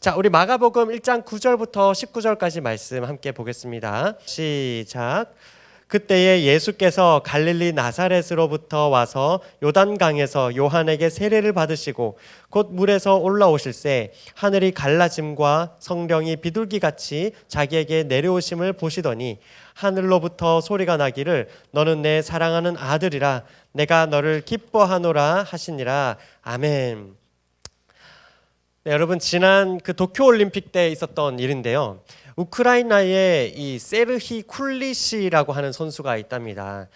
자, 우리 마가복음 1장 9절부터 19절까지 말씀 함께 보겠습니다. 시작. 그때에 예수께서 갈릴리 나사렛으로부터 와서 요단강에서 요한에게 세례를 받으시고 곧 물에서 올라오실새 하늘이 갈라짐과 성령이 비둘기같이 자기에게 내려오심을 보시더니 하늘로부터 소리가 나기를 너는 내 사랑하는 아들이라 내가 너를 기뻐하노라 하시니라. 아멘. 네, 여러분 지난 그 도쿄올림픽 때 있었던 일인데요. 우크라이나에 이 세르히 쿨리시라고 하는 선수가 있답니다.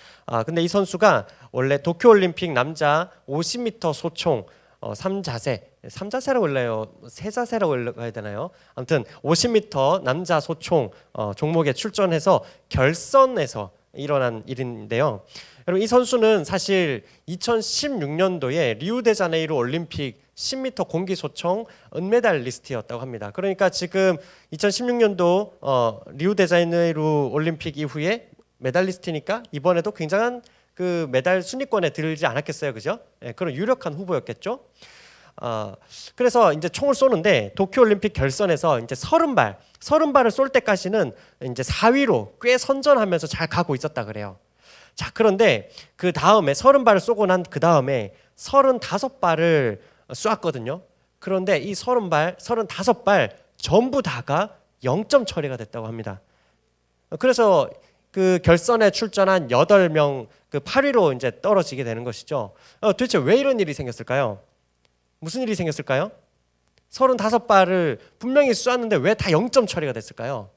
근데 이 선수가 원래 도쿄올림픽 남자 50m 소총 3자세라고 올라요. 3자세라고 올라가야 되나요? 아무튼 50m 남자 소총 종목에 출전해서 결선에서 일어난 일인데요. 여러분 이 선수는 사실 2016년도에 리우데자네이루 올림픽 10m 공기소총 은메달리스트였다고 합니다. 그러니까 지금 2016년도 리우데자네이루 올림픽 이후에 메달리스트니까 이번에도 굉장한 그 메달 순위권에 들지 않았겠어요, 그죠? 네, 그런 유력한 후보였겠죠. 그래서 이제 총을 쏘는데 도쿄올림픽 결선에서 이제 30발을 쏠 때까지는 이제 4위로 꽤 선전하면서 잘 가고 있었다 그래요. 자, 그런데 그 다음에 30발을 쏘고 난 그 다음에 35발을 쏘았거든요. 그런데 이 35발 전부 다가 0점 처리가 됐다고 합니다. 그래서 그 결선에 출전한 8명 그 8위로 이제 떨어지게 되는 것이죠. 도대체 왜 이런 일이 생겼을까요? 무슨 일이 생겼을까요? 35발을 분명히 쏘았는데 왜 다 0점 처리가 됐을까요?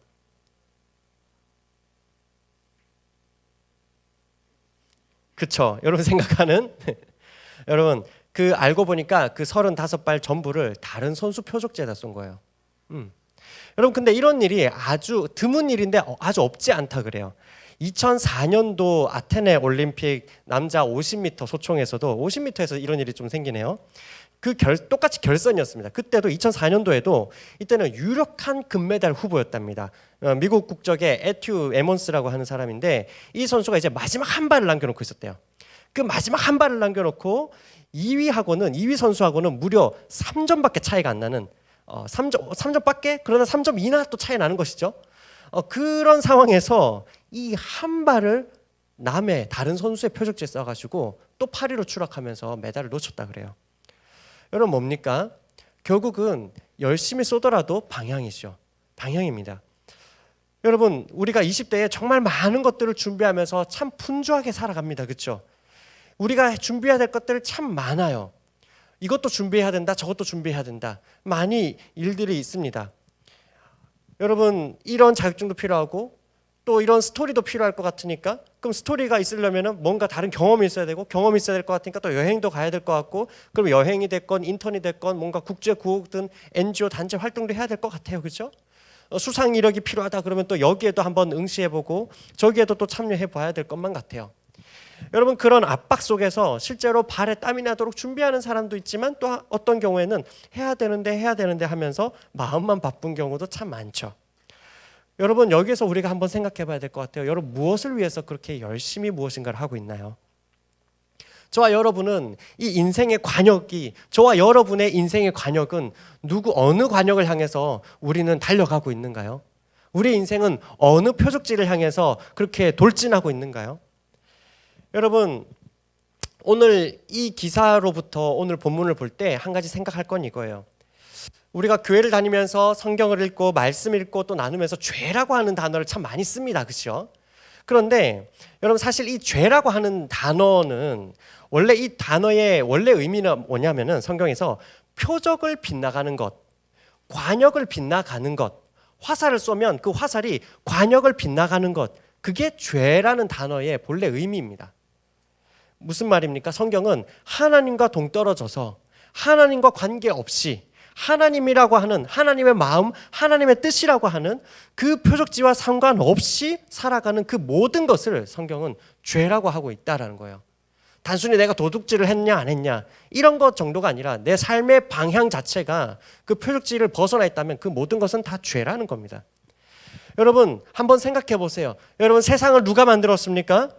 그쵸? 여러분 생각하는 여러분 그 알고 보니까 그 35발 전부를 다른 선수 표적지에다 쏜 거예요. 여러분 근데 이런 일이 아주 드문 일인데 아주 없지 않다 그래요. 2004년도 아테네 올림픽 남자 50m 소총에서도 50m에서 이런 일이 좀 생기네요. 똑같이 결선이었습니다. 그때도 2004년도에도 이때는 유력한 금메달 후보였답니다. 미국 국적의 애튜 에몬스라고 하는 사람인데 이 선수가 이제 마지막 한 발을 남겨놓고 있었대요. 그 마지막 한 발을 남겨놓고 2위 선수하고는 무려 3점밖에 차이가 안 나는 3점밖에 그러나 3점 이나 또 차이 나는 것이죠. 그런 상황에서 이 한 발을 남의 다른 선수의 표적지에 써가지고 또 8위로 추락하면서 메달을 놓쳤다 그래요. 여러분 뭡니까? 결국은 열심히 쏘더라도 방향이죠. 방향입니다. 여러분 우리가 20대에 정말 많은 것들을 준비하면서 참 분주하게 살아갑니다. 그렇죠? 우리가 준비해야 될 것들 참 많아요. 이것도 준비해야 된다, 저것도 준비해야 된다. 많이 일들이 있습니다. 여러분 이런 자격증도 필요하고 또 이런 스토리도 필요할 것 같으니까 그럼 스토리가 있으려면 뭔가 다른 경험이 있어야 되고 경험이 있어야 될 것 같으니까 또 여행도 가야 될 것 같고 그럼 여행이 됐건 인턴이 됐건 뭔가 국제구호든 NGO 단체 활동도 해야 될 것 같아요. 그렇죠? 수상 이력이 필요하다 그러면 또 여기에도 한번 응시해보고 저기에도 또 참여해봐야 될 것만 같아요. 여러분 그런 압박 속에서 실제로 발에 땀이 나도록 준비하는 사람도 있지만 또 어떤 경우에는 해야 되는데 하면서 마음만 바쁜 경우도 참 많죠. 여러분 여기서 우리가 한번 생각해 봐야 될 것 같아요. 여러분 무엇을 위해서 그렇게 열심히 무엇인가를 하고 있나요? 저와 여러분은 이 인생의 관역이 저와 여러분의 인생의 관역은 어느 관역을 향해서 우리는 달려가고 있는가요? 우리의 인생은 어느 표적지를 향해서 그렇게 돌진하고 있는가요? 여러분 오늘 이 기사로부터 오늘 본문을 볼 때 한 가지 생각할 건 이거예요. 우리가 교회를 다니면서 성경을 읽고 말씀 읽고 또 나누면서 죄라고 하는 단어를 참 많이 씁니다. 그렇죠? 그런데 여러분 사실 이 죄라고 하는 단어는 원래 이 단어의 원래 의미는 뭐냐면은 성경에서 표적을 빗나가는 것, 관역을 빗나가는 것, 화살을 쏘면 그 화살이 관역을 빗나가는 것, 그게 죄라는 단어의 본래 의미입니다. 무슨 말입니까? 성경은 하나님과 동떨어져서 하나님과 관계없이 하나님이라고 하는 하나님의 마음, 하나님의 뜻이라고 하는 그 표적지와 상관없이 살아가는 그 모든 것을 성경은 죄라고 하고 있다라는 거예요. 단순히 내가 도둑질을 했냐 안 했냐 이런 것 정도가 아니라 내 삶의 방향 자체가 그 표적지를 벗어나 있다면 그 모든 것은 다 죄라는 겁니다. 여러분 한번 생각해 보세요. 여러분 세상을 누가 만들었습니까?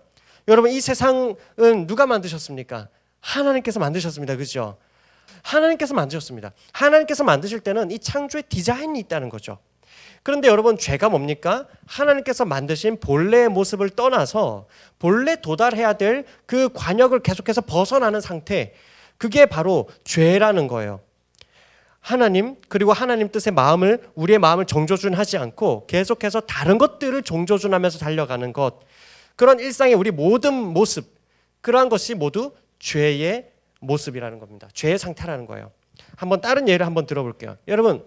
여러분 이 세상은 누가 만드셨습니까? 하나님께서 만드셨습니다. 그렇죠? 하나님께서 만드셨습니다. 하나님께서 만드실 때는 이 창조의 디자인이 있다는 거죠. 그런데 여러분, 죄가 뭡니까? 하나님께서 만드신 본래의 모습을 떠나서 본래 도달해야 될 그 관역을 계속해서 벗어나는 상태, 그게 바로 죄라는 거예요. 하나님, 그리고 하나님 뜻의 마음을, 우리의 마음을 정조준하지 않고 계속해서 다른 것들을 정조준하면서 달려가는 것, 그런 일상의 우리 모든 모습, 그러한 것이 모두 죄의 모습이라는 겁니다. 죄의 상태라는 거예요. 한번 다른 예를 한번 들어볼게요. 여러분,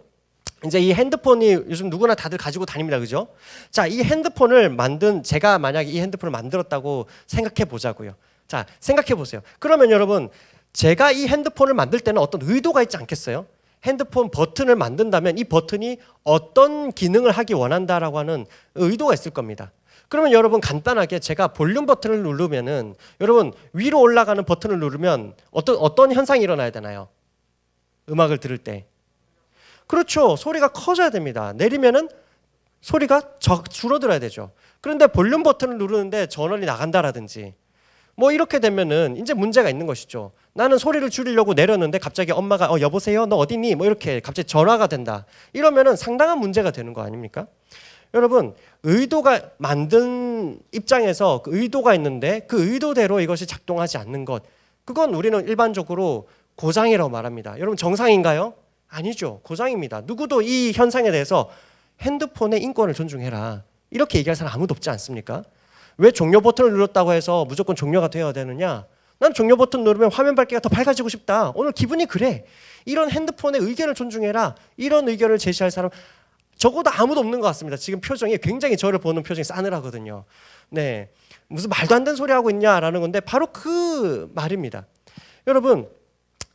이제 이 핸드폰이 요즘 누구나 다들 가지고 다닙니다. 그죠? 자, 이 핸드폰을 제가 만약에 이 핸드폰을 만들었다고 생각해 보자고요. 자, 생각해 보세요. 그러면 여러분, 제가 이 핸드폰을 만들 때는 어떤 의도가 있지 않겠어요? 핸드폰 버튼을 만든다면 이 버튼이 어떤 기능을 하기 원한다라고 하는 의도가 있을 겁니다. 그러면 여러분, 간단하게 제가 볼륨 버튼을 누르면은, 여러분, 위로 올라가는 버튼을 누르면 어떤 현상이 일어나야 되나요? 음악을 들을 때. 그렇죠. 소리가 커져야 됩니다. 내리면은 소리가 줄어들어야 되죠. 그런데 볼륨 버튼을 누르는데 전원이 나간다라든지 뭐 이렇게 되면은 이제 문제가 있는 것이죠. 나는 소리를 줄이려고 내렸는데 갑자기 엄마가 여보세요? 너 어디니? 뭐 이렇게 갑자기 전화가 된다. 이러면은 상당한 문제가 되는 거 아닙니까? 여러분, 의도가 만든 입장에서 그 의도가 있는데 그 의도대로 이것이 작동하지 않는 것, 그건 우리는 일반적으로 고장이라고 말합니다. 여러분, 정상인가요? 아니죠. 고장입니다. 누구도 이 현상에 대해서 핸드폰의 인권을 존중해라, 이렇게 얘기할 사람 아무도 없지 않습니까? 왜 종료 버튼을 눌렀다고 해서 무조건 종료가 되어야 되느냐? 난 종료 버튼 누르면 화면 밝기가 더 밝아지고 싶다. 오늘 기분이 그래. 이런 핸드폰의 의견을 존중해라. 이런 의견을 제시할 사람 적어도 아무도 없는 것 같습니다. 지금 표정이 굉장히 저를 보는 표정이 싸늘하거든요. 네, 무슨 말도 안 되는 소리 하고 있냐라는 건데 바로 그 말입니다. 여러분,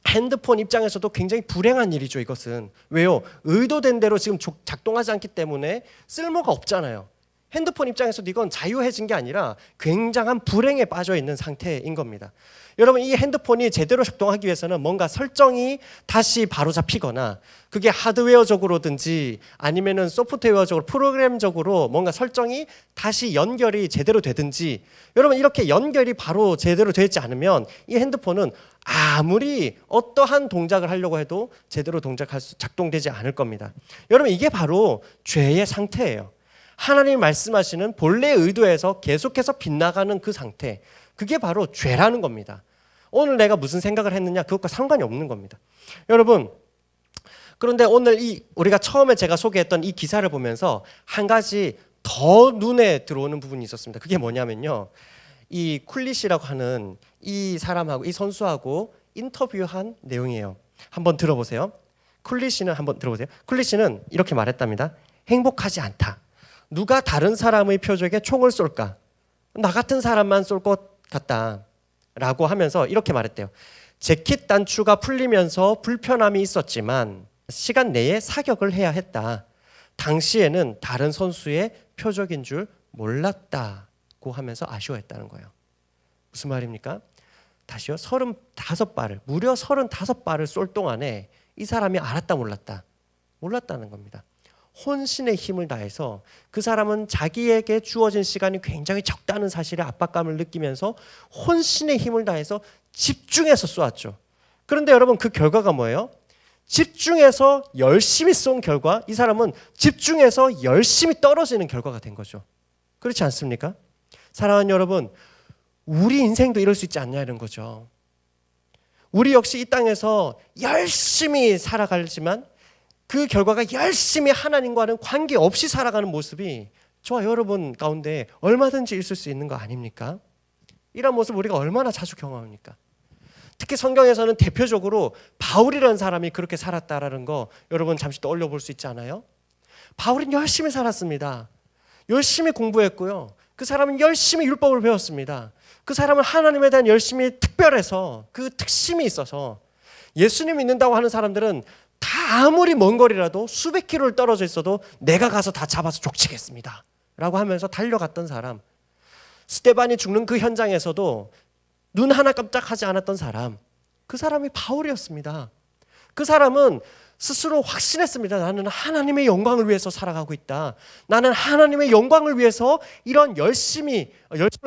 핸드폰 입장에서도 굉장히 불행한 일이죠. 이것은 왜요? 의도된 대로 지금 작동하지 않기 때문에 쓸모가 없잖아요. 핸드폰 입장에서도 이건 자유해진 게 아니라 굉장한 불행에 빠져 있는 상태인 겁니다. 여러분, 이 핸드폰이 제대로 작동하기 위해서는 뭔가 설정이 다시 바로 잡히거나, 그게 하드웨어적으로든지 아니면은 소프트웨어적으로, 프로그램적으로 뭔가 설정이 다시 연결이 제대로 되든지, 여러분, 이렇게 연결이 바로 제대로 되지 않으면 이 핸드폰은 아무리 어떠한 동작을 하려고 해도 제대로 작동되지 않을 겁니다. 여러분, 이게 바로 죄의 상태예요. 하나님 말씀하시는 본래의 의도에서 계속해서 빗나가는 그 상태, 그게 바로 죄라는 겁니다. 오늘 내가 무슨 생각을 했느냐, 그것과 상관이 없는 겁니다. 여러분, 그런데 오늘 우리가 처음에 제가 소개했던 이 기사를 보면서 한 가지 더 눈에 들어오는 부분이 있었습니다. 그게 뭐냐면요, 이 쿨리시라고 하는 이 사람하고, 이 선수하고 인터뷰한 내용이에요. 한번 들어보세요. 쿨리시는 이렇게 말했답니다. 행복하지 않다. 누가 다른 사람의 표적에 총을 쏠까? 나 같은 사람만 쏠 것 같다 라고 하면서 이렇게 말했대요. 재킷 단추가 풀리면서 불편함이 있었지만 시간 내에 사격을 해야 했다. 당시에는 다른 선수의 표적인 줄 몰랐다고 하면서 아쉬워했다는 거예요. 무슨 말입니까? 다시요. 무려 35발을 쏠 동안에 이 사람이 알았다 몰랐다는 겁니다. 혼신의 힘을 다해서 그 사람은 자기에게 주어진 시간이 굉장히 적다는 사실에 압박감을 느끼면서 혼신의 힘을 다해서 집중해서 쏘았죠. 그런데 여러분, 그 결과가 뭐예요? 집중해서 열심히 쏜 결과, 이 사람은 집중해서 열심히 떨어지는 결과가 된 거죠. 그렇지 않습니까? 사랑하는 여러분, 우리 인생도 이럴 수 있지 않냐, 이런 거죠. 우리 역시 이 땅에서 열심히 살아가지만 그 결과가 열심히 하나님과는 관계없이 살아가는 모습이 저와 여러분 가운데 얼마든지 있을 수 있는 거 아닙니까? 이런 모습 우리가 얼마나 자주 경험합니까? 특히 성경에서는 대표적으로 바울이라는 사람이 그렇게 살았다라는 거 여러분 잠시 떠올려 볼 수 있지 않아요? 바울은 열심히 살았습니다. 열심히 공부했고요. 그 사람은 열심히 율법을 배웠습니다. 그 사람은 하나님에 대한 열심이 특별해서, 그 특심이 있어서 예수님 믿는다고 하는 사람들은 다 아무리 먼 거리라도 수백 킬로를 떨어져 있어도 내가 가서 다 잡아서 족치겠습니다 라고 하면서 달려갔던 사람, 스데반이 죽는 그 현장에서도 눈 하나 깜짝하지 않았던 사람, 그 사람이 바울이었습니다. 그 사람은 스스로 확신했습니다. 나는 하나님의 영광을 위해서 살아가고 있다. 나는 하나님의 영광을 위해서 이런 열심을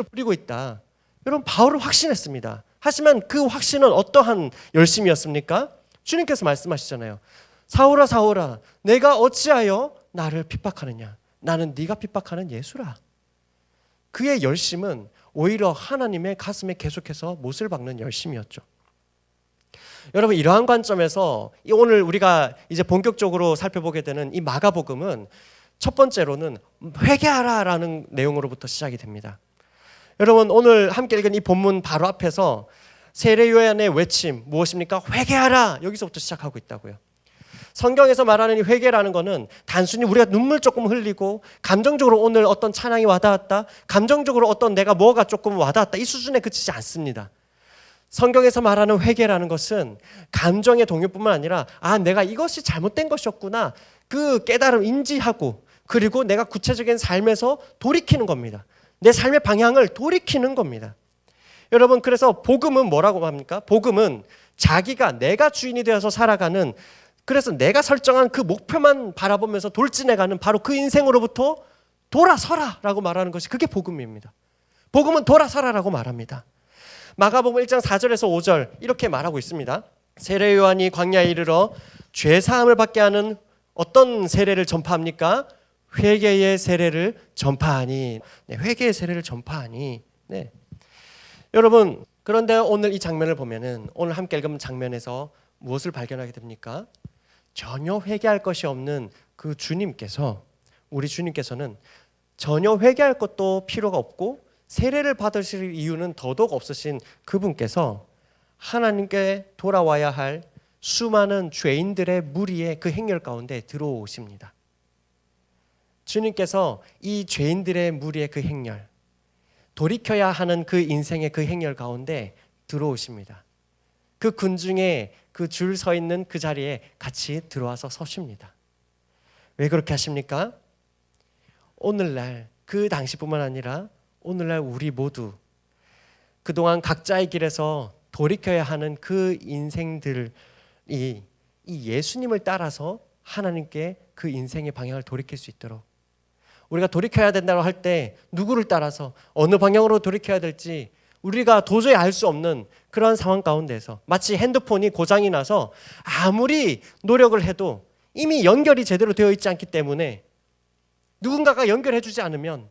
부리고 있다. 여러분, 바울은 확신했습니다. 하지만 그 확신은 어떠한 열심이었습니까? 주님께서 말씀하시잖아요. 사울아 사울아 내가 어찌하여 나를 핍박하느냐. 나는 네가 핍박하는 예수라. 그의 열심은 오히려 하나님의 가슴에 계속해서 못을 박는 열심이었죠. 여러분 이러한 관점에서 오늘 우리가 이제 본격적으로 살펴보게 되는 이 마가복음은 첫 번째로는 회개하라라는 내용으로부터 시작이 됩니다. 여러분 오늘 함께 읽은 이 본문 바로 앞에서 세례 요한의 외침 무엇입니까? 회개하라. 여기서부터 시작하고 있다고요. 성경에서 말하는 이 회개라는 것은 단순히 우리가 눈물 조금 흘리고 감정적으로 오늘 어떤 찬양이 와닿았다, 감정적으로 어떤 내가 뭐가 조금 와닿았다 이 수준에 그치지 않습니다. 성경에서 말하는 회개라는 것은 감정의 동요뿐만 아니라 내가 이것이 잘못된 것이었구나 그 깨달음 인지하고 그리고 내가 구체적인 삶에서 돌이키는 겁니다. 내 삶의 방향을 돌이키는 겁니다. 여러분 그래서 복음은 뭐라고 합니까? 복음은 자기가 내가 주인이 되어서 살아가는, 그래서 내가 설정한 그 목표만 바라보면서 돌진해가는 바로 그 인생으로부터 돌아서라라고 말하는 것이 그게 복음입니다. 복음은 돌아서라라고 말합니다. 마가복음 1장 4절에서 5절 이렇게 말하고 있습니다. 세례 요한이 광야에 이르러 죄 사함을 받게 하는 어떤 세례를 전파합니까? 회개의 세례를 전파하니. 네, 회개의 세례를 전파하니. 네. 여러분 그런데 오늘 이 장면을 보면은 오늘 함께 읽은 장면에서 무엇을 발견하게 됩니까? 전혀 회개할 것이 없는 그 주님께서, 우리 주님께서는 전혀 회개할 것도 필요가 없고 세례를 받으실 이유는 더더욱 없으신 그분께서 하나님께 돌아와야 할 수많은 죄인들의 무리의 그 행렬 가운데 들어오십니다. 주님께서 이 죄인들의 무리의 그 행렬, 돌이켜야 하는 그 인생의 그 행렬 가운데 들어오십니다. 그 군중에 그 줄 서 있는 그 자리에 같이 들어와서 서십니다. 왜 그렇게 하십니까? 오늘날 그 당시뿐만 아니라 오늘날 우리 모두 그동안 각자의 길에서 돌이켜야 하는 그 인생들이 이 예수님을 따라서 하나님께 그 인생의 방향을 돌이킬 수 있도록, 우리가 돌이켜야 된다고 할 때 누구를 따라서 어느 방향으로 돌이켜야 될지 우리가 도저히 알 수 없는 그런 상황 가운데서 마치 핸드폰이 고장이 나서 아무리 노력을 해도 이미 연결이 제대로 되어 있지 않기 때문에 누군가가 연결해 주지 않으면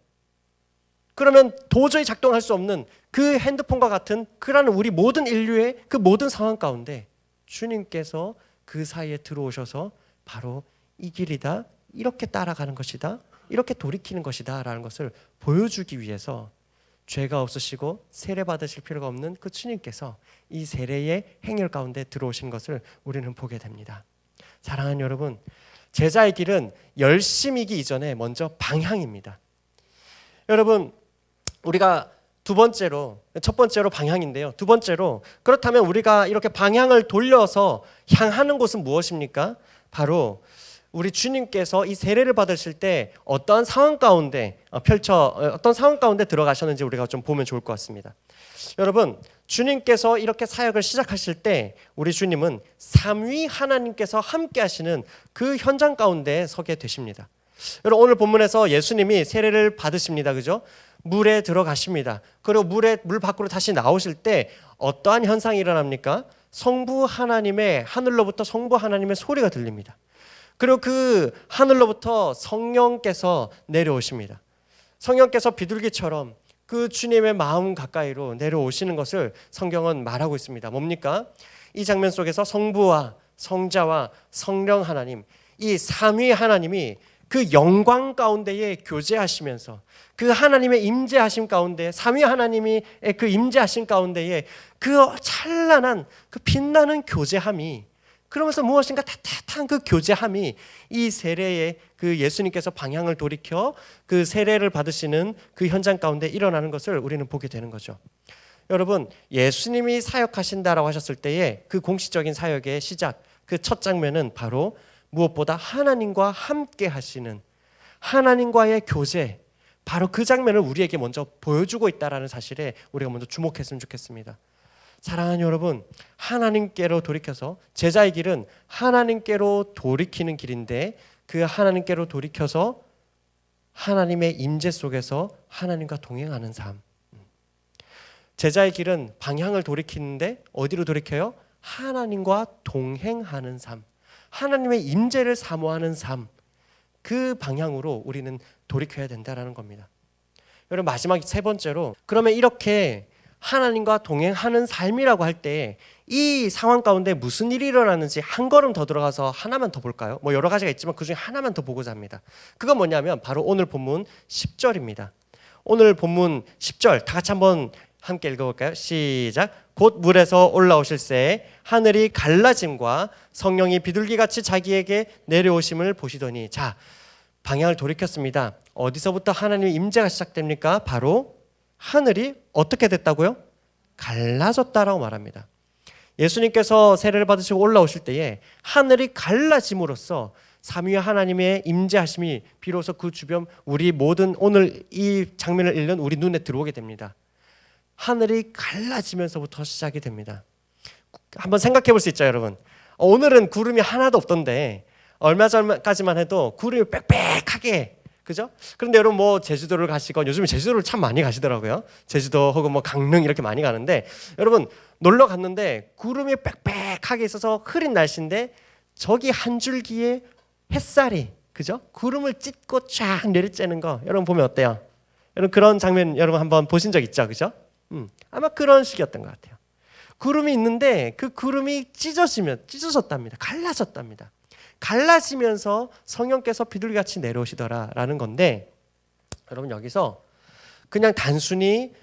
그러면 도저히 작동할 수 없는 그 핸드폰과 같은 그러한 우리 모든 인류의 그 모든 상황 가운데 주님께서 그 사이에 들어오셔서 바로 이 길이다, 이렇게 따라가는 것이다, 이렇게 돌이키는 것이다 라는 것을 보여주기 위해서 죄가 없으시고 세례 받으실 필요가 없는 그 주님께서 이 세례의 행렬 가운데 들어오신 것을 우리는 보게 됩니다. 사랑하는 여러분, 제자의 길은 열심이기 이전에 먼저 방향입니다. 여러분 우리가 첫 번째로 방향인데요. 두 번째로 그렇다면 우리가 이렇게 방향을 돌려서 향하는 곳은 무엇입니까? 바로 우리 주님께서 이 세례를 받으실 때 어떤 상황 가운데 들어가셨는지 우리가 좀 보면 좋을 것 같습니다. 여러분 주님께서 이렇게 사역을 시작하실 때 우리 주님은 삼위 하나님께서 함께 하시는 그 현장 가운데 서게 되십니다. 여러분 오늘 본문에서 예수님이 세례를 받으십니다. 그죠? 물에 들어가십니다. 그리고 물 밖으로 다시 나오실 때 어떠한 현상이 일어납니까? 하늘로부터 성부 하나님의 소리가 들립니다. 그리고 그 하늘로부터 성령께서 내려오십니다. 성령께서 비둘기처럼 그 주님의 마음 가까이로 내려오시는 것을 성경은 말하고 있습니다. 뭡니까? 이 장면 속에서 성부와 성자와 성령 하나님, 이 삼위 하나님이 그 영광 가운데에 교제하시면서 그 하나님의 임재하심 가운데, 삼위 하나님의 그 임재하심 가운데에 그 찬란한 그 빛나는 교제함이, 그러면서 무엇인가 따뜻한 그 교제함이 이 세례에 그 예수님께서 방향을 돌이켜 그 세례를 받으시는 그 현장 가운데 일어나는 것을 우리는 보게 되는 거죠. 여러분 예수님이 사역하신다라고 하셨을 때의 그 공식적인 사역의 시작, 그 첫 장면은 바로 무엇보다 하나님과 함께 하시는 하나님과의 교제, 바로 그 장면을 우리에게 먼저 보여주고 있다는 사실에 우리가 먼저 주목했으면 좋겠습니다. 사랑하는 여러분, 하나님께로 돌이켜서, 제자의 길은 하나님께로 돌이키는 길인데 그 하나님께로 돌이켜서 하나님의 임재 속에서 하나님과 동행하는 삶. 제자의 길은 방향을 돌이키는데 어디로 돌이켜요? 하나님과 동행하는 삶, 하나님의 임재를 사모하는 삶, 그 방향으로 우리는 돌이켜야 된다라는 겁니다. 여러분, 마지막 세 번째로, 그러면 이렇게 하나님과 동행하는 삶이라고 할 때 이 상황 가운데 무슨 일이 일어나는지 한 걸음 더 들어가서 하나만 더 볼까요? 뭐 여러 가지가 있지만 그중에 하나만 더 보고자 합니다. 그건 뭐냐면 바로 오늘 본문 10절입니다. 오늘 본문 10절 다 같이 한번 함께 읽어볼까요? 시작. 곧 물에서 올라오실새 하늘이 갈라짐과 성령이 비둘기같이 자기에게 내려오심을 보시더니, 자, 방향을 돌이켰습니다. 어디서부터 하나님의 임재가 시작됩니까? 바로 하늘이 어떻게 됐다고요? 갈라졌다라고 말합니다. 예수님께서 세례를 받으시고 올라오실 때에 하늘이 갈라짐으로써 삼위의 하나님의 임재하심이 비로소 그 주변 우리 모든 오늘 이 장면을 읽는 우리 눈에 들어오게 됩니다. 하늘이 갈라지면서부터 시작이 됩니다. 한번 생각해 볼 수 있죠, 여러분. 오늘은 구름이 하나도 없던데 얼마 전까지만 해도 구름이 빽빽하게, 그죠? 그런데 여러분 뭐 제주도를 가시고, 요즘에 제주도를 참 많이 가시더라고요. 제주도 혹은 뭐 강릉 이렇게 많이 가는데, 여러분 놀러 갔는데 구름이 빽빽하게 있어서 흐린 날씨인데 저기 한 줄기의 햇살이, 그죠? 구름을 찢고 쫙 내리쬐는 거 여러분 보면 어때요? 여러분 그런 장면 여러분 한번 보신 적 있죠, 그죠? 아마 그런 식이었던 것 같아요. 구름이 있는데 그 구름이 찢어졌답니다. 갈라졌답니다. 갈라지면서 성령께서 비둘기같이 내려오시더라라는 건데, 여러분 여기서 그냥 단순히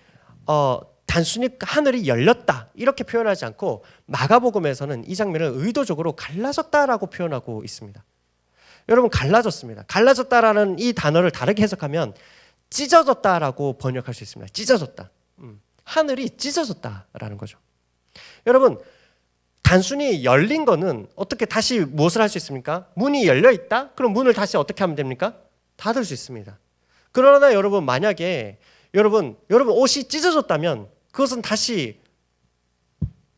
하늘이 열렸다 이렇게 표현하지 않고 마가복음에서는 이 장면을 의도적으로 갈라졌다라고 표현하고 있습니다. 여러분 갈라졌습니다. 갈라졌다라는 이 단어를 다르게 해석하면 찢어졌다라고 번역할 수 있습니다. 찢어졌다. 하늘이 찢어졌다라는 거죠. 여러분 단순히 열린 거는 어떻게 다시 무엇을 할 수 있습니까? 문이 열려 있다? 그럼 문을 다시 어떻게 하면 됩니까? 닫을 수 있습니다. 그러나 여러분 만약에 여러분 옷이 찢어졌다면 그것은 다시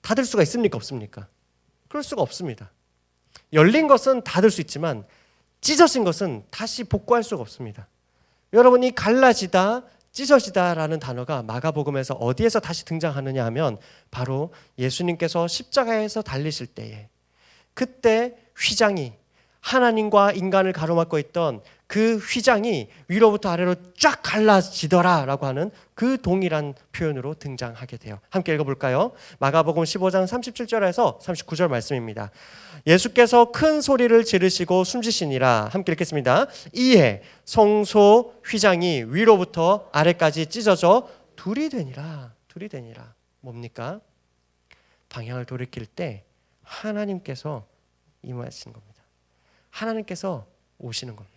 닫을 수가 있습니까? 없습니까? 그럴 수가 없습니다. 열린 것은 닫을 수 있지만 찢어진 것은 다시 복구할 수가 없습니다. 여러분이 갈라지다, 찢어지다라는 단어가 마가복음에서 어디에서 다시 등장하느냐 하면 바로 예수님께서 십자가에서 달리실 때에, 그때 휘장이, 하나님과 인간을 가로막고 있던 그 휘장이 위로부터 아래로 쫙 갈라지더라라고 하는 그 동일한 표현으로 등장하게 돼요. 함께 읽어볼까요? 마가복음 15장 37절에서 39절 말씀입니다. 예수께서 큰 소리를 지르시고 숨지시니라. 함께 읽겠습니다. 이에 성소 휘장이 위로부터 아래까지 찢어져 둘이 되니라. 뭡니까? 방향을 돌이킬 때 하나님께서 임하시는 겁니다. 하나님께서 오시는 겁니다.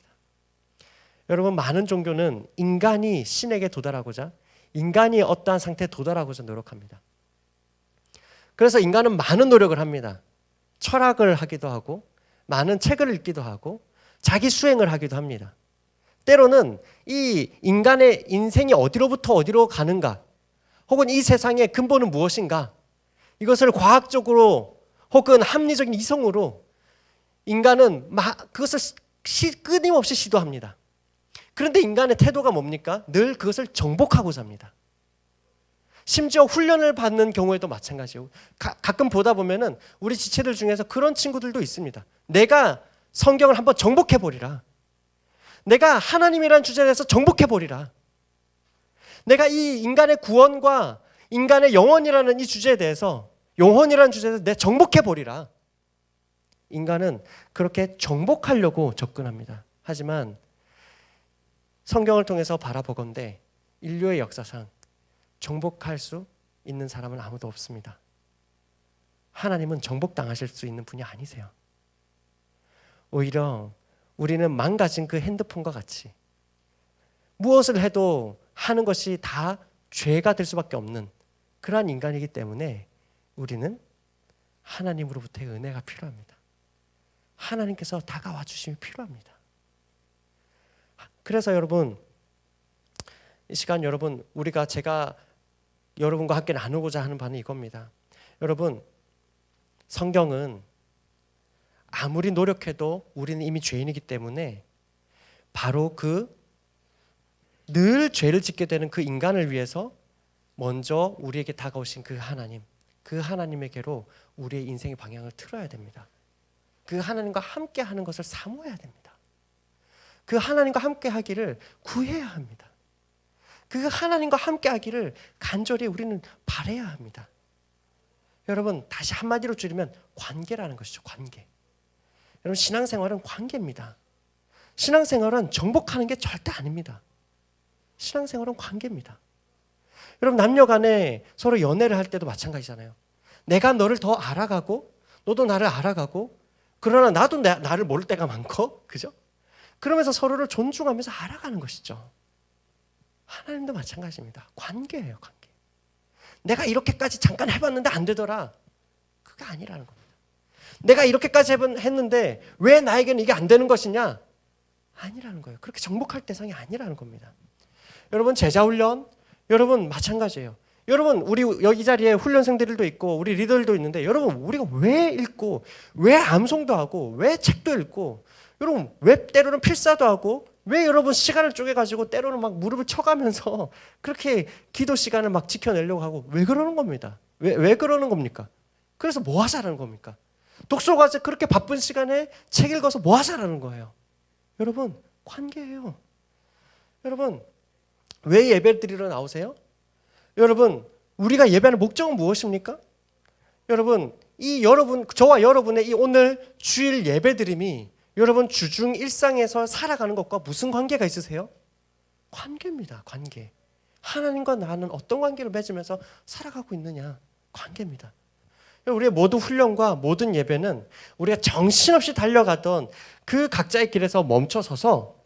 여러분 많은 종교는 인간이 신에게 도달하고자, 인간이 어떠한 상태에 도달하고자 노력합니다. 그래서 인간은 많은 노력을 합니다. 철학을 하기도 하고 많은 책을 읽기도 하고 자기 수행을 하기도 합니다. 때로는 이 인간의 인생이 어디로부터 어디로 가는가, 혹은 이 세상의 근본은 무엇인가, 이것을 과학적으로 혹은 합리적인 이성으로 인간은 그것을 끊임없이 시도합니다. 그런데 인간의 태도가 뭡니까? 늘 그것을 정복하고자 합니다. 심지어 훈련을 받는 경우에도 마찬가지고, 가끔 보다 보면은 우리 지체들 중에서 그런 친구들도 있습니다. 내가 성경을 한번 정복해버리라. 내가 하나님이라는 주제에 대해서 정복해버리라. 내가 이 인간의 구원과 인간의 영혼이라는 이 주제에 대해서, 영혼이라는 주제에 대해서 내가 정복해버리라. 인간은 그렇게 정복하려고 접근합니다. 하지만 성경을 통해서 바라보건대 인류의 역사상 정복할 수 있는 사람은 아무도 없습니다. 하나님은 정복당하실 수 있는 분이 아니세요. 오히려 우리는 망가진 그 핸드폰과 같이 무엇을 해도 하는 것이 다 죄가 될 수밖에 없는 그러한 인간이기 때문에 우리는 하나님으로부터의 은혜가 필요합니다. 하나님께서 다가와 주심이 필요합니다. 그래서 여러분 이 시간 제가 여러분과 함께 나누고자 하는 바는 이겁니다. 여러분 성경은 아무리 노력해도 우리는 이미 죄인이기 때문에 바로 그 늘 죄를 짓게 되는 그 인간을 위해서 먼저 우리에게 다가오신 그 하나님, 그 하나님에게로 우리의 인생의 방향을 틀어야 됩니다. 그 하나님과 함께 하는 것을 사모해야 됩니다. 그 하나님과 함께 하기를 구해야 합니다. 그 하나님과 함께 하기를 간절히 우리는 바라야 합니다. 여러분, 다시 한마디로 줄이면 관계라는 것이죠. 관계. 여러분, 신앙생활은 관계입니다. 신앙생활은 정복하는 게 절대 아닙니다. 신앙생활은 관계입니다. 여러분, 남녀 간에 서로 연애를 할 때도 마찬가지잖아요. 내가 너를 더 알아가고 너도 나를 알아가고, 그러나 나도 나를 모를 때가 많고, 그죠? 그러면서 서로를 존중하면서 알아가는 것이죠. 하나님도 마찬가지입니다. 관계예요, 관계. 내가 이렇게까지 잠깐 해봤는데 안 되더라. 그게 아니라는 겁니다. 내가 이렇게까지 했는데 왜 나에게는 이게 안 되는 것이냐? 아니라는 거예요. 그렇게 정복할 대상이 아니라는 겁니다. 여러분, 제자훈련, 여러분 마찬가지예요. 여러분, 우리 여기 자리에 훈련생들도 있고 우리 리더들도 있는데, 여러분, 우리가 왜 읽고 왜 암송도 하고 왜 책도 읽고, 여러분, 왜 때로는 필사도 하고, 왜 여러분 시간을 쪼개가지고 때로는 막 무릎을 쳐가면서 그렇게 기도 시간을 막 지켜내려고 하고, 왜 그러는 겁니다. 왜 그러는 겁니까? 그래서 뭐 하자라는 겁니까? 독서 과제 그렇게 바쁜 시간에 책 읽어서 뭐 하자라는 거예요. 여러분, 관계예요. 여러분, 왜 예배 드리러 나오세요? 여러분, 우리가 예배하는 목적은 무엇입니까? 여러분, 저와 여러분의 이 오늘 주일 예배 드림이 여러분 주중 일상에서 살아가는 것과 무슨 관계가 있으세요? 관계입니다. 관계. 하나님과 나는 어떤 관계를 맺으면서 살아가고 있느냐? 관계입니다. 우리의 모든 훈련과 모든 예배는 우리가 정신없이 달려가던 그 각자의 길에서 멈춰서서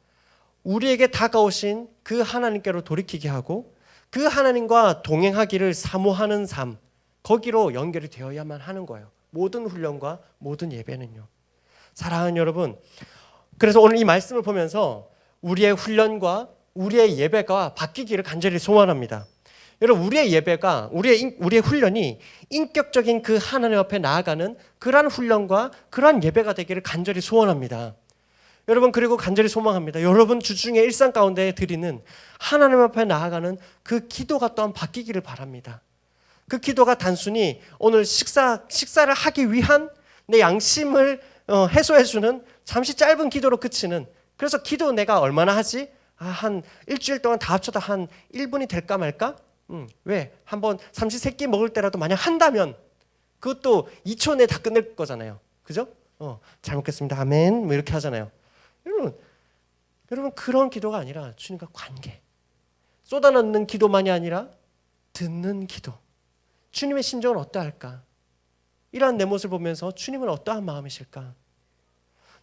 우리에게 다가오신 그 하나님께로 돌이키게 하고, 그 하나님과 동행하기를 사모하는 삶, 거기로 연결이 되어야만 하는 거예요. 모든 훈련과 모든 예배는요. 사랑하는 여러분, 그래서 오늘 이 말씀을 보면서 우리의 훈련과 우리의 예배가 바뀌기를 간절히 소원합니다. 여러분, 우리의 예배가, 우리의 훈련이 인격적인 그 하나님 앞에 나아가는 그러한 훈련과 그러한 예배가 되기를 간절히 소원합니다. 여러분, 그리고 간절히 소망합니다. 여러분 주중에 일상 가운데 드리는 하나님 앞에 나아가는 그 기도가 또한 바뀌기를 바랍니다. 그 기도가 단순히 오늘 식사를 하기 위한 내 양심을 해소해주는 잠시 짧은 기도로 그치는, 그래서 기도 내가 얼마나 하지? 한 일주일 동안 다 합쳐도 한 1분이 될까 말까? 왜? 한번 삼시세끼 먹을 때라도 만약 한다면 그것도 2초 내에 다 끝낼 거잖아요. 그죠? 잘 먹겠습니다. 아멘. 뭐 이렇게 하잖아요. 여러분, 그런 기도가 아니라 주님과 관계, 쏟아넣는 기도만이 아니라 듣는 기도. 주님의 심정은 어떠할까? 이러한 내 모습을 보면서 주님은 어떠한 마음이실까?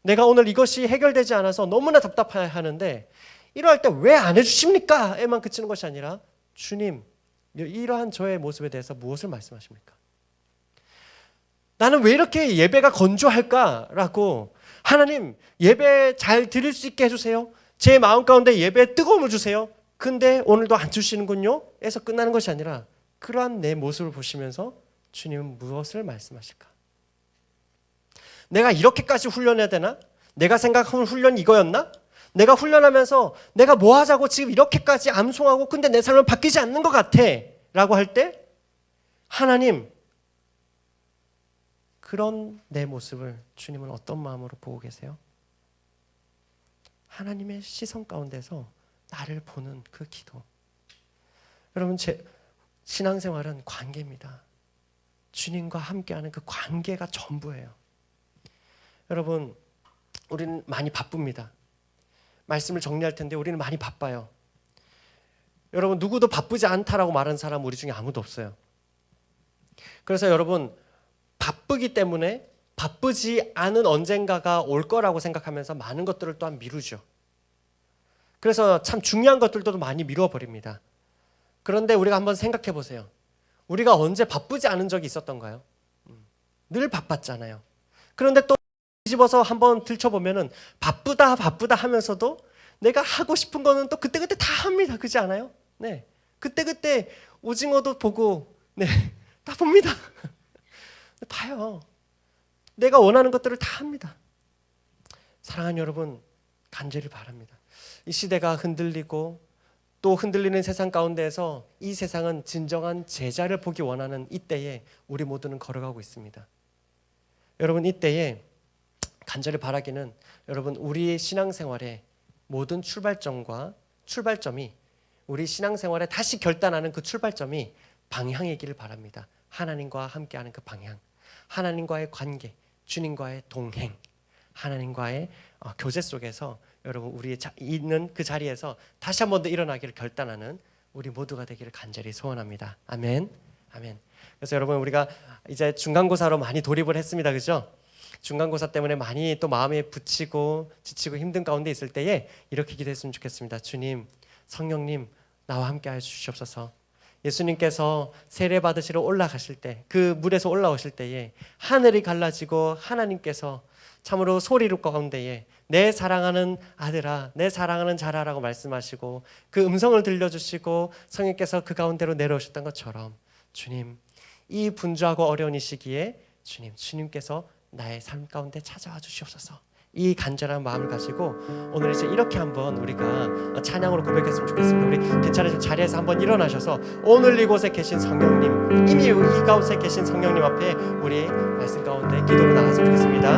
내가 오늘 이것이 해결되지 않아서 너무나 답답해하는데 이러할 때 왜 안 해주십니까? 에만 그치는 것이 아니라, 주님, 이러한 저의 모습에 대해서 무엇을 말씀하십니까? 나는 왜 이렇게 예배가 건조할까라고, 하나님, 예배 잘 드릴 수 있게 해주세요. 제 마음 가운데 예배에 뜨거움을 주세요. 근데 오늘도 안 주시는군요. 에서 끝나는 것이 아니라, 그러한 내 모습을 보시면서 주님은 무엇을 말씀하실까? 내가 이렇게까지 훈련해야 되나? 내가 생각한 훈련 이거였나? 내가 훈련하면서 내가 뭐 하자고 지금 이렇게까지 암송하고 근데 내 삶은 바뀌지 않는 것 같아 라고 할 때, 하나님, 그런 내 모습을 주님은 어떤 마음으로 보고 계세요? 하나님의 시선 가운데서 나를 보는 그 기도. 여러분, 제 신앙생활은 관계입니다. 주님과 함께하는 그 관계가 전부예요. 여러분, 우리는 많이 바쁩니다. 말씀을 정리할 텐데 우리는 많이 바빠요. 여러분, 누구도 바쁘지 않다라고 말하는 사람 우리 중에 아무도 없어요. 그래서 여러분, 바쁘기 때문에 바쁘지 않은 언젠가가 올 거라고 생각하면서 많은 것들을 또한 미루죠. 그래서 참 중요한 것들도 많이 미뤄버립니다. 그런데 우리가 한번 생각해 보세요. 우리가 언제 바쁘지 않은 적이 있었던가요? 늘 바빴잖아요. 그런데 또 뒤집어서 한번 들춰보면은 바쁘다 하면서도 내가 하고 싶은 거는 또 그때그때 다 합니다. 그렇지 않아요? 네. 그때그때 오징어도 보고, 네, 다 봅니다. 봐요. 내가 원하는 것들을 다 합니다. 사랑하는 여러분, 간절히 바랍니다. 이 시대가 흔들리고 또 흔들리는 세상 가운데에서 이 세상은 진정한 제자를 보기 원하는 이때에 우리 모두는 걸어가고 있습니다. 여러분, 이때에 간절히 바라기는 여러분 우리의 신앙생활의 모든 출발점이 우리 신앙생활에 다시 결단하는 그 출발점이 방향이기를 바랍니다. 하나님과 함께하는 그 방향, 하나님과의 관계, 주님과의 동행, 하나님과의 교제 속에서 여러분 우리 있는 그 자리에서 다시 한 번 더 일어나기를 결단하는 우리 모두가 되기를 간절히 소원합니다. 아멘. 아멘. 그래서 여러분 우리가 이제 중간고사로 많이 돌입을 했습니다. 그죠? 중간고사 때문에 많이 또 마음에 부치고 지치고 힘든 가운데 있을 때에 이렇게 기도했으면 좋겠습니다. 주님, 성령님 나와 함께 하여 주시옵소서. 예수님께서 세례 받으시러 올라가실 때, 그 물에서 올라오실 때에 하늘이 갈라지고 하나님께서 참으로 소리로 가운데에 내 사랑하는 아들아, 내 사랑하는 자라라고 말씀하시고 그 음성을 들려주시고 성령께서 그 가운데로 내려오셨던 것처럼 주님, 이 분주하고 어려운 이 시기에 주님께서 나의 삶 가운데 찾아와 주시옵소서. 이 간절한 마음을 가지고 오늘 이제 이렇게 한번 우리가 찬양으로 고백했으면 좋겠습니다. 우리 괜찮으시면 자리에서 한번 일어나셔서 오늘 이곳에 계신 성령님, 이미 이 가운데 계신 성령님 앞에 우리 말씀 가운데 기도로 나갔으면 좋겠습니다.